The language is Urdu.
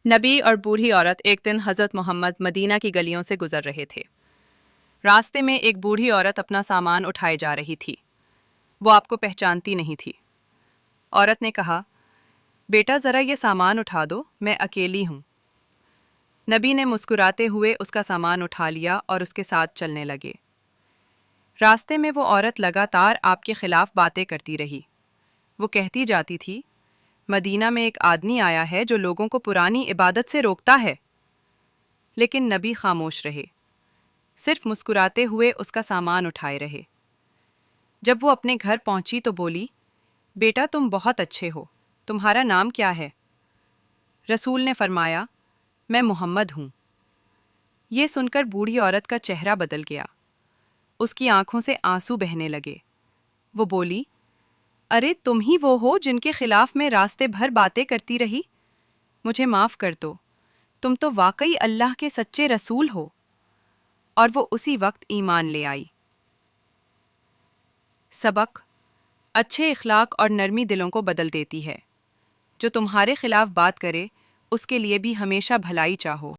نبی اور بوڑھی عورت ایک دن حضرت محمد مدینہ کی گلیوں سے گزر رہے تھے۔ راستے میں ایک بوڑھی عورت اپنا سامان اٹھائے جا رہی تھی۔ وہ آپ کو پہچانتی نہیں تھی۔ عورت نے کہا، بیٹا ذرا یہ سامان اٹھا دو، میں اکیلی ہوں۔ نبی نے مسکراتے ہوئے اس کا سامان اٹھا لیا اور اس کے ساتھ چلنے لگے۔ راستے میں وہ عورت لگاتار آپ کے خلاف باتیں کرتی رہی۔ وہ کہتی جاتی تھی، مدینہ میں ایک آدمی آیا ہے جو لوگوں کو پرانی عبادت سے روکتا ہے۔ لیکن نبی خاموش رہے، صرف مسکراتے ہوئے اس کا سامان اٹھائے رہے۔ جب وہ اپنے گھر پہنچی تو بولی، بیٹا تم بہت اچھے ہو، تمہارا نام کیا ہے؟ رسول نے فرمایا، میں محمد ہوں۔ یہ سن کر بوڑھی عورت کا چہرہ بدل گیا۔ اس کی آنکھوں سے آنسو بہنے لگے۔ وہ بولی، ارے تم ہی وہ ہو جن کے خلاف میں راستے بھر باتیں کرتی رہی؟ مجھے معاف کر دو، تم تو واقعی اللہ کے سچے رسول ہو۔ اور وہ اسی وقت ایمان لے آئی۔ سبق: اچھے اخلاق اور نرمی دلوں کو بدل دیتی ہے۔ جو تمہارے خلاف بات کرے، اس کے لیے بھی ہمیشہ بھلائی چاہو۔